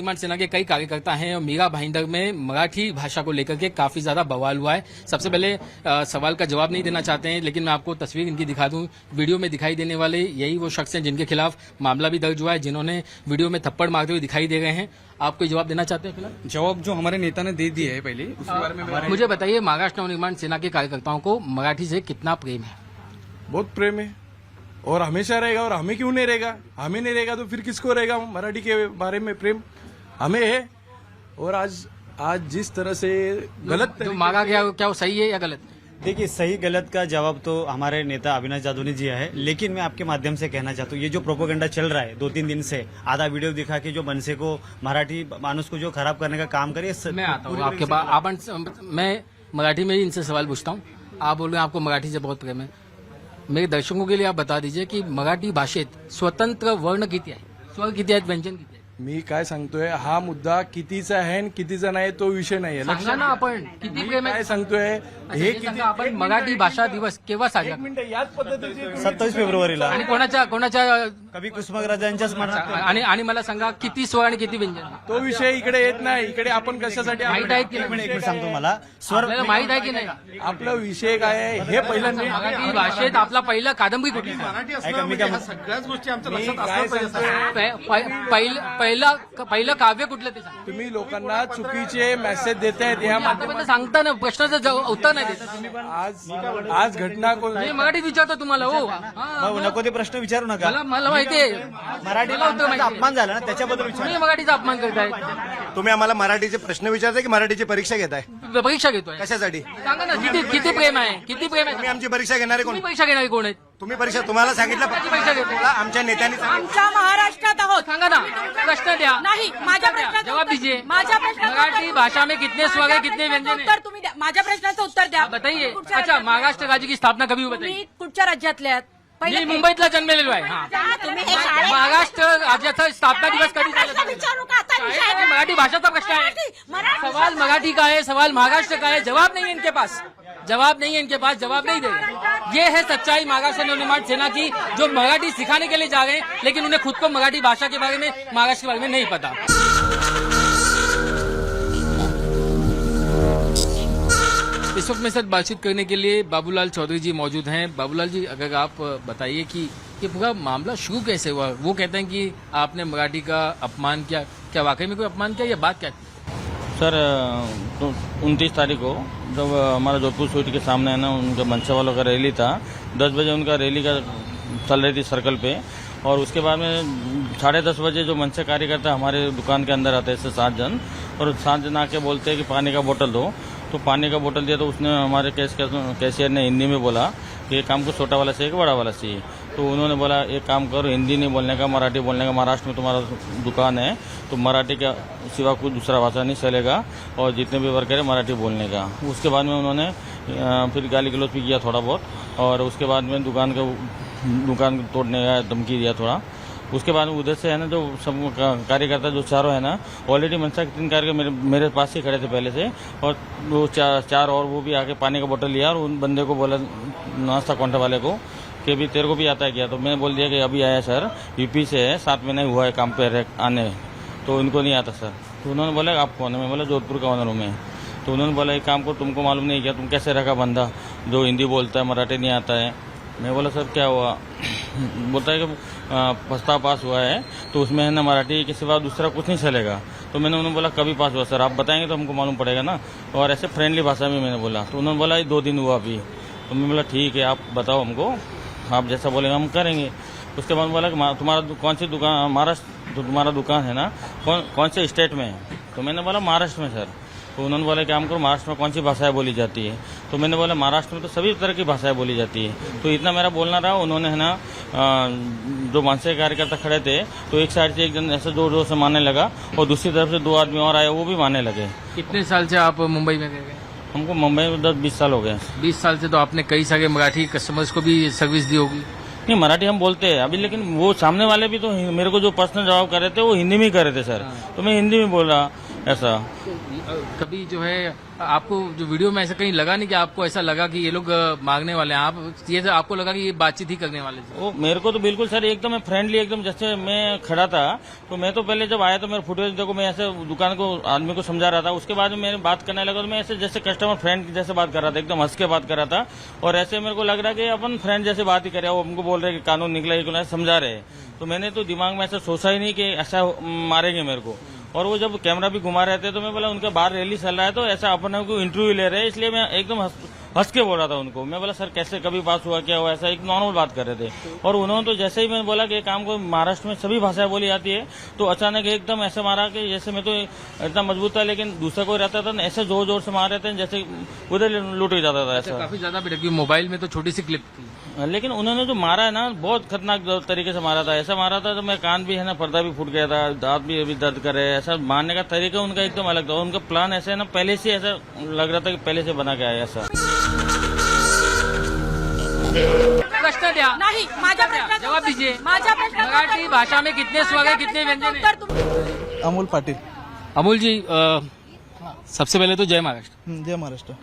निर्माण सेना के कई कार्यकर्ता हैं और मीरा भाईंदर में मराठी भाषा को लेकर के काफी ज्यादा बवाल हुआ है। सबसे पहले सवाल का जवाब नहीं देना चाहते हैं, लेकिन मैं आपको तस्वीर इनकी दिखा दूं। वीडियो में दिखाई देने वाले यही वो शख्स हैं जिनके खिलाफ मामला भी दर्ज हुआ है, जिन्होंने वीडियो में थप्पड़ मारते हुए दिखाई दे रहे हैं। आप कोई जवाब देना चाहते हैं? फिलहाल जवाब जो हमारे नेता ने दे दिया है पहले उसके बारे में मुझे बताइए, महाराष्ट्र नवनिर्माण सेना के कार्यकर्ताओं को मराठी से कितना प्रेम है? बहुत प्रेम है और हमेशा रहेगा। और हमें क्यों नहीं रहेगा? हमें नहीं रहेगा तो फिर किसको रहेगा? मराठी के बारे में प्रेम हमें है। और आज जिस तरह से गलत जो मांगा गया क्या वो सही है या गलत? देखिए, सही गलत का जवाब तो हमारे नेता अविनाश जाधव ने दिया है, लेकिन मैं आपके माध्यम से कहना चाहता हूँ, ये जो प्रोपोगंडा चल रहा है 2-3 दिन से, आधा वीडियो दिखा के जो मनसे को, मराठी मानुस को जो खराब करने का काम करे, मैं आता हूँ आपके पास। मैं मराठी में ही इनसे सवाल पूछता हूँ। आप बोल रहे हैं आपको मराठी से बहुत प्रेम है। मेरे दर्शकों के लिए आप बता दीजिए की मराठी भाषेत स्वतंत्र वर्ण किती आहे, स्वर किती आहेत, व्यंजन किती आहे? मी काय सांगतोय, हा मुद्दा कितीचा आहे आणि कितीचा नाही तो विषय नाहीये. सांगा ना आपण किती प्रेम आहे. काय सांगतोय हे किती? आपण मराठी भाषा दिवस केव्हा साजरा? एक मिनिट, याच पद्धतीची 27 फेब्रुवारीला आणि कोणाच्या कवी कुसुमाग्रजांच्या स्मरणार्थ आणि मला सांगा किती स्वर आणि किती व्यंजन? तो विषय इकडे येत नाही. इकडे आपण कशासाठी माहित आहे की एक नाही? मिनिट सांगतो मला स्वर आपल्याला माहित आहे की नाही आपला विषय काय आहे हे पहिल्यांदा मराठी भाषेत आपला पहिला कादंबरी कुठली? ऐका, मी काय सगळ्याच गोष्टी आमच्या मी लक्षात काय असल्या सांगतोय, पहिलं काव्य कुठलं ते सांग. तुम्ही लोकांना चुकीचे मेसेज देतायत या आतापर्यंत सांगता ना, प्रश्नाचं उत्तर नाही देत. आज घटना कोण मी मराठीत विचारतो तुम्हाला. हो हा, मग नको ते प्रश्न विचारू नका. मला माहितीये मराठी मला उत्तर माहिती. अपमान झाला ना, त्याच्याबद्दल विचार. तुम्ही मराठीचा अपमान करताय. तुम्ही आम्हाला मराठीचे प्रश्न विचारताय की मराठीची परीक्षा घेताय? परीक्षा घेतोय. कशासाठी? सांगा ना, किती प्रेम आहे, किती प्रेम तुम्ही आहे? आमची परीक्षा घेणारे कोण? तुम्ही परीक्षा घेणारे कोण आहेत? तुम्ही परीक्षा तुम्हाला सांगितलं परीक्षा घेतो. मला आमच्या नेत्यांनी सांगितलं. आमच्या महाराष्ट्रात आहोत. सांगा ना, प्रश्न द्या. नाही, माझ्या प्रश्नाचं जवाब उत्तर- दीजिए. माझ्या प्रश्नाचं मराठी उत्तर- भाषा में कितने स्वर है, कितने व्यंजन है? उत्तर तुम्ही द्या. माझ्या प्रश्नाचं उत्तर द्या. बताइए. कुठच्या अच्छा, राज्यातले? महाराष्ट्र राज्य की स्थापना कभी हुई बताइए? तुम्ही कुठच्या राज्यातले आहात? मी पहिले मुंबईतला जन्मलेलो आहे. हा. तुम्ही हे शाळेत- महाराष्ट्र राज्याचा स्थापना दिवस कधी प्रश्न झाला? विचारू का आता? विषय आहे. मराठी भाषा का प्रश्न है. मराठी सवाल मराठी का है, सवाल महाराष्ट्र का है. जवाब नहीं है इनके पास, जवाब नहीं है इनके पास, जवाब नहीं देंगे. ये है सच्चाई महाराष्ट्र नवनिर्माण सेना की, जो मराठी सिखाने के लिए जा रहे हैं, लेकिन उन्हें खुद को मराठी भाषा के बारे में, महाराष्ट्र के बारे में नहीं पता. इस वक्त मेरे साथ बातचीत करने के लिए बाबूलाल चौधरी जी मौजूद हैं. बाबूलाल जी, अगर आप बताइए कि ये पूरा मामला शुरू कैसे हुआ? वो कहते हैं कि आपने मराठी का अपमान किया. क्या वाकई में कोई अपमान किया या बात क्या थी? सर, 29 तारीख को जब हमारा जोधपुर स्वीट के सामने है ना, उनका मनसा वालों का रैली था. 10 बजे उनका रैली का चल रही थी सर्कल पे, और उसके बाद में 10:30 बजे जो मनसे कार्यकर्ता हमारे दुकान के अंदर आते हैं 7 जन, और 7 जन आके बोलते हैं कि पानी का बोतल दो. तो पानी का बोतल दिया तो उसने हमारे कैशियर ने हिंदी में बोला कि एक काम को छोटा वाला चाहिए कि बड़ा वाला चाहिए. तो उन्होंने बोला एक काम करो, हिंदी नहीं बोलने का, मराठी बोलने का. महाराष्ट्र में तुम्हारा दुकान है तो मराठी का सिवा कोई दूसरा भाषा नहीं चलेगा, और जितने भी वर्कर है मराठी बोलने का. उसके बाद में उन्होंने फिर गाली गलौज भी किया थोड़ा बहुत, और उसके बाद में दुकान तोड़ने का धमकी दिया थोड़ा. उसके बाद उधर से है ना, जो सब कार्यकर्ता जो चारों है ना, ऑलरेडी मनसा के 3 कार्यकर्ता मेरे पास ही खड़े थे पहले से, और वो चार और वो भी आके पानी का बोतल लिया, और उन बंदे को बोला, नाश्ता काउंटर वाले को, कि अभी तेरे को भी आता है क्या? तो मैंने बोल दिया कि अभी आया सर, यूपी से है, 7 महीने हुआ है काम पे आने, तो उनको नहीं आता सर. तो उन्होंने बोला आप कौन है? मैं बोला जोधपुर का ओनर हूँ मैं. तो उन्होंने बोला एक काम को, तुमको मालूम नहीं क्या, तुम कैसे रखा बंदा जो हिंदी बोलता है, मराठी नहीं आता है? मैं बोला सर क्या हुआ? बोलता है कि प्रस्ताव पास हुआ है तो उसमें है ना मराठी के सिवा दूसरा कुछ नहीं चलेगा. तो मैंने उन्होंने बोला कभी पास हुआ सर? आप बताएंगे तो हमको मालूम पड़ेगा ना, और ऐसे फ्रेंडली भाषा में मैंने बोला. तो उन्होंने बोला 2 दिन हुआ अभी. तो मैं बोला ठीक है, आप बताओ हमको, आप जैसा बोलेंगे हम करेंगे. उसके बाद बोला कि तुम्हारा कौन सी दुकान, महाराष्ट्र तो तुम्हारा दुकान है ना, कौन से स्टेट में है? तो मैंने बोला महाराष्ट्र में सर. तो उन्होंने बोला कि हमको महाराष्ट्र में कौन सी भाषाएं बोली जाती है? तो मैंने बोला महाराष्ट्र में तो सभी तरह की भाषाएं बोली जाती है. तो इतना मेरा बोलना रहा. उन्होंने है ना, जो मनसे कार्यकर्ता खड़े थे, तो एक साइड से एक जन ऐसे जोर जोर से मारने लगा, और दूसरी तरफ से 2 आदमी और आए, वो भी मारने लगे. कितने साल से आप मुंबई में गए? हमको मुंबई में 10-20 साल हो गए. 20 साल से तो आपने कई सारे मराठी कस्टमर्स को भी सर्विस दी होगी. नहीं, मराठी हम बोलते हैं अभी, लेकिन वो सामने वाले भी तो मेरे को जो पर्सनल जवाब कर रहे थे वो हिंदी में ही कर रहे थे सर. तो मैं हिंदी में बोल रहा, ऐसा। कभी जो है आपको जो वीडियो में ऐसा कहीं लगा नहीं कि आपको ऐसा लगा कि ये लोग मांगने वाले हैं, आप ये आपको लगा कि ये बातचीत ही करने वाले थे? वो मेरे को तो बिल्कुल सर एकदम फ्रेंडली, एकदम जैसे मैं खड़ा था तो मैं तो पहले जब आया तो मेरा फुटेज देखो, मैं ऐसे दुकान को आदमी को समझा रहा था, उसके बाद में मैंने बात करने लगा तो मैं ऐसे जैसे कस्टमर फ्रेंड जैसे बात कर रहा था, एकदम हंस के बात कर रहा था और ऐसे मेरे को लग रहा कि अपन फ्रेंड जैसे बात ही करे। वो हमको बोल रहे कि कानून निकला ही समझा रहे, तो मैंने तो दिमाग में ऐसा सोचा ही नहीं कि ऐसा मारेंगे मेरे को। और वो जब कैमरा भी घुमा रहे थे तो मैं बोला उनके बाहर रैली चल रहा है तो ऐसा अपन को इंटरव्यू ले रहे हैं, इसलिए मैं एकदम हंस के बोल रहा था उनको। मैं बोला सर कैसे कभी पास हुआ क्या हुआ, ऐसा एक नॉर्मल बात कर रहे थे। और उन्होंने तो जैसे ही मैंने बोला कि काम को महाराष्ट्र में सभी भाषाएं बोली जाती है तो अचानक एकदम ऐसे मारा कि जैसे मैं तो इतना मजबूत था लेकिन दूसरा कोई रहता था ऐसे जोर जोर से मार रहे थे जैसे उधर लूट ही जाता था ऐसा। काफी ज्यादा भी क्योंकि मोबाइल में तो छोटी सी क्लिप थी, लेकिन उन्होंने जो मारा है ना बहुत खतरनाक तरीके से मारा था। ऐसा मारा था तो मैं कान भी है ना पर्दा भी फूट गया था, दांत भी अभी दर्द कर रहे हैं। ऐसा मारने का तरीका उनका एकदम अलग था, उनका प्लान ऐसा है ना पहले से ऐसा लग रहा था कि पहले से बना के आया ऐसा। प्रश्न द्या, नाही माझ्या प्रश्नाचं जवाब दीजिए। माझ्या प्रश्नाचं मराठी उत्तर- भाषा में कितने स्वर है, कितने व्यंजन है? उत्तर तुम- अमोल पाटिल। अमूल जी सबसे पहले तो जय महाराष्ट्र। जय महाराष्ट्र।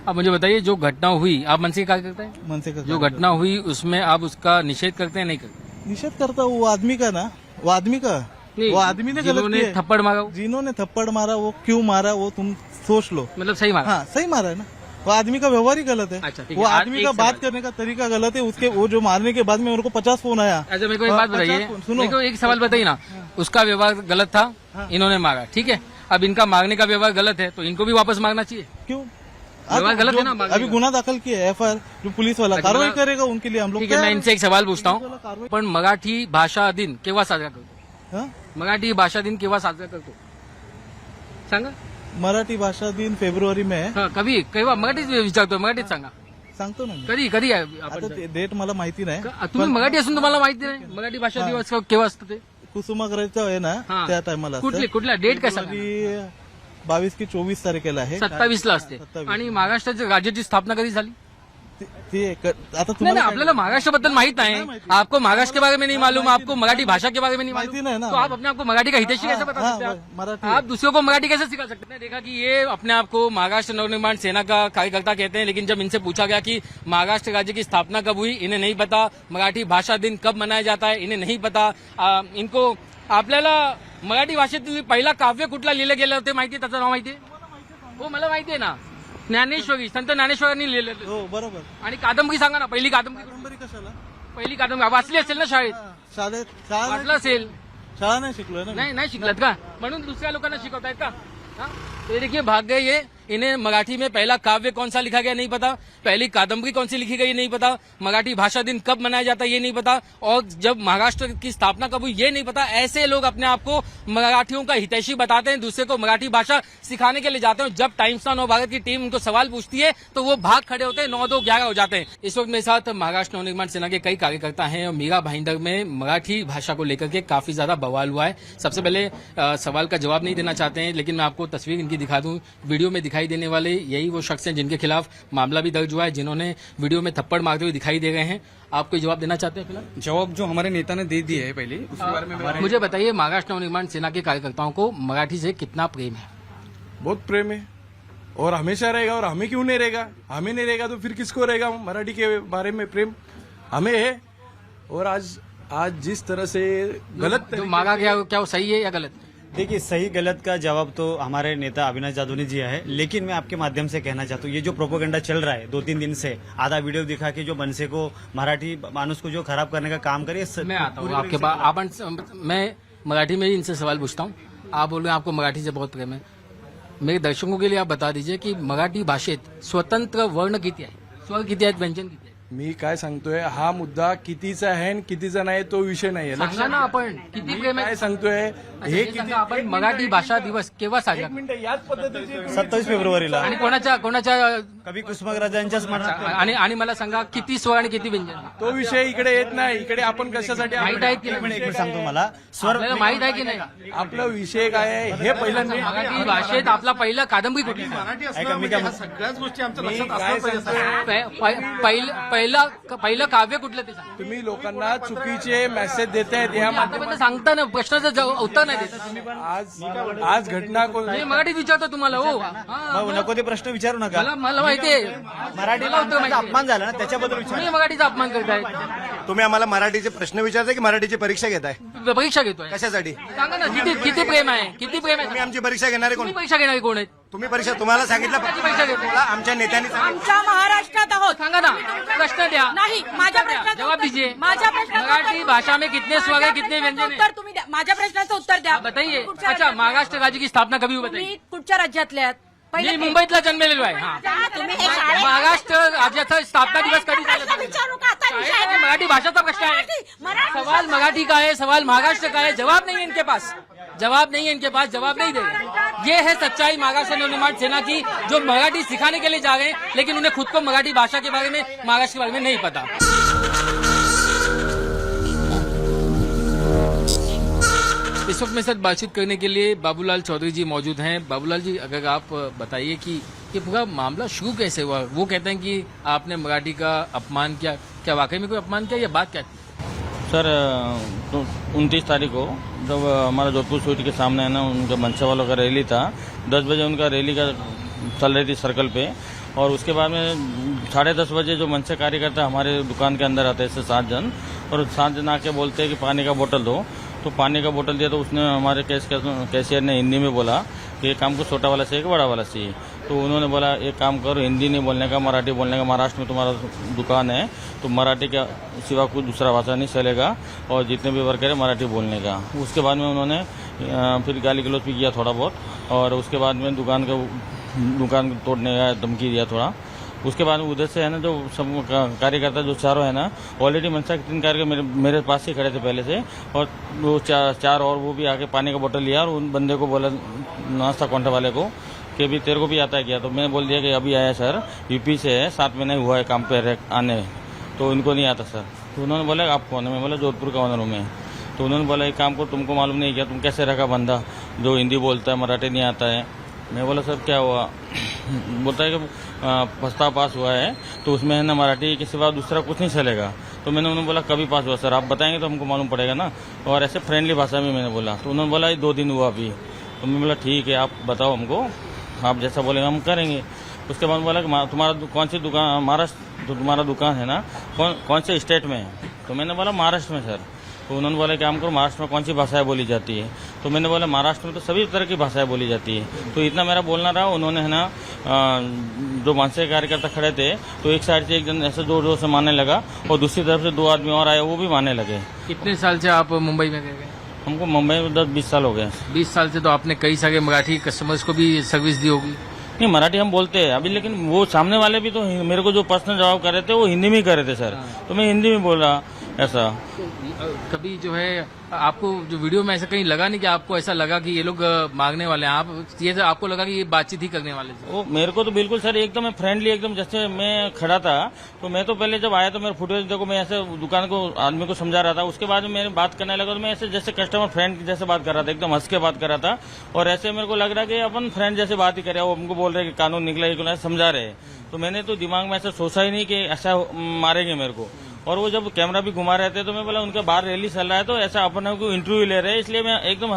आप मुझे बताइए जो घटना हुई, आप मन से क्या करते हैं? मन से का जो घटना हुई उसमें आप उसका निषेध करते हैं नहीं करते? निषेध करता वो आदमी का ना, वो आदमी का, नहीं, वो आदमी ने गलत जिन्होंने किया है। थप्पड़ मारा वो, जिन्होंने थप्पड़ मारा वो क्यों मारा वो तुम सोच लो। मतलब सही मारा? हाँ सही मारा है ना, वो आदमी का व्यवहार ही गलत है। अच्छा, ठीक वो है। आज आदमी एक का सवाल। बात करने का तरीका गलत है। उसके वो जो मारने के बाद में मेरे को 50 फोन आया। अच्छा मेरे को एक हाँ, बात बताइए, 50 सुनो। मेरे को एक सवाल बताइए ना, उसका व्यवहार गलत था, इन्होंने मारा, ठीक है। अब इनका मारने का व्यवहार गलत है तो इनको भी वापस मारना चाहिए? क्यों व्यवहार गलत है ना, जो मारने अभी का। गुना दाखल किया है, FIR जो पुलिस वाला अच्छा, कार्रवाई मतलब- करेगा उनके लिए हम लोग ठीक है, मैं इनसे एक सवाल पूछता हूँ, कारवाई- पण मराठी भाषा दिन केव्हा साजरा करतो? हाँ? मराठी भाषा दिन केव्हा साजरा करतो सांगा? मराठी भाषा दिन फेब्रुवारी में आहे. हा, कधी केव्हा? मराठीच विचारतोय, मराठीत सांगा. सांगतो ना मी. कधी कधी आहे आता आपण? ते डेट मला माहिती नाही. तुम्ही मराठी असून तुम्हाला माहिती नाही मराठी भाषा दिवस केव्हा असतं ते? कुसुमाग्रजचं आहे ना हा. त्या टायमाला कुठल्या डेट काय सांगा? 22 की 24 तारखेला आहे. 27 ला असते. 27. आणि महाराष्ट्राच्या राज्याची स्थापना कधी झाली? ते आता नहीं तुम्हाला नहीं, आपल्याला महाराष्ट्राबद्दल माहित नाही. आपको महाराष्ट्र के बारे में नहीं मालूम, आपको मराठी भाषा के बारे में नहीं माहिती मालूम, नाही ना. तो आप अपने आप को मराठी का हितैषी कैसे बता सकते हैं? आप? मराठी आप दूसरों को मराठी कैसे सिखा सकते हैं? देखा कि ये अपने आप को महाराष्ट्र नवनिर्माण सेना का कार्यकर्ता कहते हैं, लेकिन जब इनसे पूछा गया कि महाराष्ट्र राज्य की स्थापना कब हुई, इन्हें नहीं पता. मराठी भाषा दिन कब मनाया जाता है, इन्हें नहीं पता. इनको आपल्याला मराठी भाषेतील पहिला काव्य कुठला लिहिलं गेलं होते माहिती, त्याचं नाव माहिती आहे? हो मला माहिती आहे ना, ज्ञानेश्वरी, संत ज्ञानेश्वरांनी लिहिलेलं. हो बरोबर. आणि कादंबरी सांगा ना, पहिली कादंबरी. कादंबरी कशाला? पहिली कादंबरी वाचली असेल ना शाळेत? शाळेत शाळा वाचलं असेल. शाळा नाही शिकलोय ना मी. नहीं नहीं शिकलत का, म्हणून दुसऱ्या लोकांना शिकवतायत का? हाँ? तो देखिए भाग गए ये. इन्हें मराठी में पहला काव्य कौन सा लिखा गया नहीं पता, पहली कादंबरी कौन सी लिखी गई नहीं पता, मराठी भाषा दिन कब मनाया जाता ये नहीं पता, और जब महाराष्ट्र की स्थापना कब हुई ये नहीं पता. ऐसे लोग अपने आप को मराठियों का हितैषी बताते हैं, दूसरे को मराठी भाषा सिखाने के लिए जाते हैं. जब टाइम्स नाउ भारत की टीम उनको सवाल पूछती है तो वो भाग खड़े होते हैं, 9-2-11 हो जाते हैं. इस वक्त मेरे साथ महाराष्ट्र नवनिर्माण सेना के कई कार्यकर्ता हैं और मीरा भाईंदर में मराठी भाषा को लेकर के काफी ज्यादा बवाल हुआ है. सबसे पहले सवाल का जवाब नहीं देना चाहते हैं, लेकिन मैं आपको तस्वीर इनकी दिखा दूं. वीडियो में दिखाई देने वाले यही वो शख्स हैं जिनके खिलाफ मामला भी दर्ज हुआ है, जिन्होंने वीडियो में थप्पड़ मारते हुए दिखाई दे रहे हैं. आप कोई जवाब देना चाहते हैं फिलहाल? जवाब जो हमारे नेता ने दे दिया है पहले उसके बारे में मुझे बताइए, महाराष्ट्र नवनिर्माण सेना के कार्यकर्ताओं को मराठी से कितना प्रेम है? बहुत प्रेम है और हमेशा रहेगा. और हमें क्यों नहीं रहेगा? हमें नहीं रहेगा तो फिर किसको रहेगा? मराठी के बारे में प्रेम हमें है. और आज जिस तरह से गलत जो मांगा गया क्या वो सही है या गलत? देखिए सही गलत का जवाब तो हमारे नेता अविनाश जाधव ने दिया है, लेकिन मैं आपके माध्यम से कहना चाहता हूँ ये जो प्रोपोगंडा चल रहा है 2-3 दिन से, आधा वीडियो दिखा के जो मनसे को मराठी मानुस को जो खराब करने का काम करे. मैं आता हूँ आपके पास. आपण मैं मराठी में ही इनसे सवाल पूछता हूँ. आप बोल रहे हैं आपको मराठी से बहुत प्रेम है. मेरे दर्शकों के लिए आप बता दीजिए कि मराठी भाषेत स्वतंत्र वर्ण किती आहे, स्वर किती आहेत, व्यंजन किती आहे? मी काय सांगतोय, हा मुद्दा कितीचा आहे आणि कितीचा नाही तो विषय नाहीये. सांगा ना आपण किती मी प्रेम आहे. काय सांगतोय अच्छा, हे हे किती सांगा आपण मराठी भाषा दिवस केव्हा साजरा एक करतो? मिनिट याच पद्धतीचे 27 फेब्रुवारीला आणि कोणाच्या कवी कुसुमाग्रजांच्या स्मरणार्थ आणि मला सांगा किती स्वर आणि किती व्यंजन? तो विषय इकडे येत नाही. इकडे आपण कशासाठी माहित आहेत की नाही? एक मिनिट सांगतो मला. स्वर आपल्याला माहित आहे की नाही आपला विषय काय आहे हे पहिल्यांदा मराठी भाषेत आपला पहिला कादंबरी कुठली? ऐका मी काय मी काय सांगतोय, पहिलं काव्य कुठलं ते सांग. तुम्ही लोकांना चुकीचे मेसेज देतायत या आतापर्यंत सांगता ना, प्रश्नाचं उत्तर नाही देत. आज घटना कोण मी मराठीत विचारतो तुम्हाला. हो हा, मग नको ते प्रश्न विचारू नका. मला माहितीये मराठीला उत्तर माहिती आहे. अपमान झाला ना, त्याच्याबद्दल विचार. तुम्ही मराठीचा अपमान करताय. तुम्ही आम्हाला मराठीचे प्रश्न विचारताय की मराठीची परीक्षा घेताय? परीक्षा घेतोय. कशासाठी? सांगा ना, किती प्रेम आहे, किती प्रेम आहे. तुम्ही आमची परीक्षा घेणारे कोण? तुम्ही परीक्षा घेणारे कोण आहेत? तुम्ही परीक्षा तुम्हाला सांगितलं परीक्षा घेतो. तुम्हाला आमच्या नेत्यांनी सांगितलं. आमच्या महाराष्ट्रात आहोत. सांगा ना, प्रश्न द्या. नाही, माझ्या प्रश्नाचं जवाब उत्तर- दीजिए. माझ्या प्रश्नाचं मराठी उत्तर- भाषा में कितने स्वर है, माझ्या कितने प्रश्नाचं व्यंजन है? उत्तर तुम्ही द्या. माझ्या प्रश्नाचं उत्तर द्या. बताइए. कुठच्या अच्छा, राज्यातले? महाराष्ट्र राज्य की स्थापना कभी हुई बताइए. तुम्ही कुठच्या राज्यातले आहात? मी ते- मुंबईतला जन्मलेलो आहे. हा. तुम्ही हे शाळेत- महाराष्ट्र राज्याचा स्थापना दिवस कधी प्रश्न झाला? विचारू का? आता विषय आहे, मराठी भाषा प्रश्न है. मराठी- सवाल मराठी का है, सवाल महाराष्ट्र का है. जवाब नहीं है इनके पास, जवाब नहीं है इनके पास, जवाब नहीं देंगे. ये है सच्चाई महाराष्ट्र नवनिर्माण सेना की, जो मराठी सिखाने के लिए जा रहे हैं, लेकिन उन्हें खुद को मराठी भाषा के बारे में, महाराष्ट्र के बारे में नहीं पता. इस वक्त मेरे साथ बातचीत करने के लिए बाबूलाल चौधरी जी मौजूद हैं. बाबूलाल जी, अगर आप बताइए कि ये पूरा मामला शुरू कैसे हुआ? वो कहते हैं कि आपने मराठी का अपमान किया. क्या वाकई में कोई अपमान किया, या बात क्या थी? सर 29 तारीख को जब हमारा जोधपुर स्वीट के सामने है ना, उनका मनसा वालों का रैली था. 10 बजे उनका रैली का चल रही थी सर्कल पे, और उसके बाद में 10:30 बजे जो मनसा कार्यकर्ता हमारे दुकान के अंदर आते हैं, ऐसे 7 जन, और 7 जन आके बोलते हैं कि पानी का बोतल दो. तो पानी का बोतल दिया तो उसने हमारे कैशियर ने हिंदी में बोला कि एक काम को छोटा वाला चाहिए कि बड़ा वाला चाहिए. तो उन्होंने बोला एक काम करो, हिंदी नहीं बोलने का, मराठी बोलने का, महाराष्ट्र में तुम्हारा दुकान है तो मराठी का सिवा कुछ दूसरा भाषा नहीं चलेगा, और जितने भी वर्कर है मराठी बोलने का. उसके बाद में उन्होंने फिर गाली गलौज भी किया थोड़ा बहुत, और उसके बाद में दुकान तोड़ने का धमकी दिया थोड़ा. उसके बाद में उधर से है ना, जो सब कार्यकर्ता जो चारों है ना, ऑलरेडी मनसा के 3 कार्यकर्ता मेरे पास ही खड़े थे पहले से, और वो चार और वो भी आके पानी का बोतल लिया, और उन बंदे को बोला, नाश्ता काउंटर वाले को, कि अभी तेरे को भी आता है क्या? तो मैंने बोल दिया कि अभी आया सर, यूपी से है, 7 महीने हुआ है काम पे आने, तो इनको नहीं आता सर. तो उन्होंने बोला आप कौन है? मैं बोला जोधपुर का ओनर हूँ मैं. तो उन्होंने बोला एक काम को, तुमको मालूम नहीं क्या, तुम कैसे रखा बंदा जो हिंदी बोलता है, मराठी नहीं आता है. मैं बोला सर क्या हुआ? बोलता है कि प्रस्ताव पास हुआ है तो उसमें है ना मराठी के सिवा दूसरा कुछ नहीं चलेगा. तो मैंने उन्होंने बोला कभी पास हुआ सर? आप बताएंगे तो हमको मालूम पड़ेगा ना, और ऐसे फ्रेंडली भाषा में मैंने बोला. तो उन्होंने बोला ये 2 दिन हुआ अभी. तो मैं बोला ठीक है, आप बताओ हमको, आप जैसा बोलेंगे हम करेंगे. उसके बाद बोला कि तुम्हारा कौन सी दुकान, महाराष्ट्र तुम्हारा दुकान है ना, कौन से स्टेट में है? तो मैंने बोला महाराष्ट्र में सर. तो उन्होंने बोला काम करो, महाराष्ट्र में कौन सी भाषाएं बोली जाती है? तो मैंने बोला महाराष्ट्र में तो सभी तरह की भाषाएं बोली जाती है. तो इतना मेरा बोलना रहा. उन्होंने है ना, जो मनसे के कार्यकर्ता खड़े थे, तो एक साइड से एक जन ऐसे जोर जोर से मारने लगा, और दूसरी तरफ से 2 आदमी और आए, वो भी मारने लगे. कितने साल से आप मुंबई में गए? हमको मुंबई में 10-20 साल हो गए. 20 साल से. तो आपने कई सारे मराठी कस्टमर्स को भी सर्विस दी होगी. नहीं, मराठी हम बोलते हैं अभी, लेकिन वो सामने वाले भी तो मेरे को जो पर्सनल जवाब कर रहे थे वो हिंदी में ही कर रहे थे सर. तो मैं हिंदी में बोल रहा ऐसा. कभी जो है आपको जो वीडियो में ऐसा कहीं लगा नहीं कि आपको ऐसा लगा कि ये लोग मांगने वाले हैं? आप ये आपको लगा कि ये बातचीत ही करने वाले थे? वो मेरे को तो बिल्कुल सर एकदम फ्रेंडली, एकदम जैसे मैं खड़ा था. तो मैं तो पहले जब आया तो मेरा फुटेज देखो, मैं ऐसे दुकान को आदमी को समझा रहा था. उसके बाद में मैंने बात करने लगा तो मैं ऐसे जैसे कस्टमर फ्रेंड जैसे बात कर रहा था, एकदम हंस के बात कर रहा था. और ऐसे मेरे को लग रहा कि अपन फ्रेंड जैसे बात ही कर रहे हैं. वो हमको बोल रहे कि कानून निकला, ये समझा रहे. तो मैंने तो दिमाग में ऐसा सोचा ही नहीं कि ऐसा मारेंगे मेरे को. और वो जब कैमरा भी घुमा रहे थे तो मैं बोला उनके बाहर रैली चल रहा है, तो ऐसा अपन को इंटरव्यू ले रहे हैं, इसलिए मैं एकदम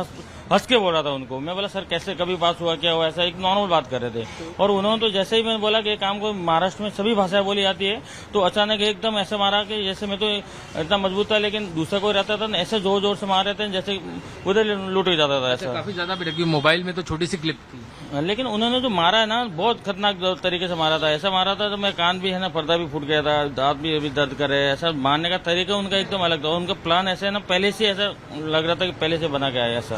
हंस के बोल रहा था उनको. मैं बोला सर कैसे, कभी पास हुआ, क्या हुआ? ऐसा एक नॉर्मल बात कर रहे थे. और उन्होंने तो जैसे ही मैंने बोला कि काम को महाराष्ट्र में सभी भाषाएं बोली जाती है, तो अचानक एकदम ऐसे मारा कि जैसे मैं तो इतना मजबूत था, लेकिन दूसरा कोई रहता था ऐसे जोर जोर से मार रहे थे जैसे उधर लूट ही जाता था ऐसा. काफी ज्यादा बेटा, क्योंकि मोबाइल में तो छोटी सी क्लिप थी. लेकिन उन्होंने जो मारा है ना, बहुत खतरनाक तरीके से मारा था. ऐसा मारा था तो मैं कान भी है ना, पर्दा भी फूट गया था, दांत भी अभी दर्द कर रहे. ऐसा मारने का तरीका उनका एकदम अलग था. उनका प्लान ऐसा है ना, पहले से ऐसा लग रहा था कि पहले से बना के आया ऐसा.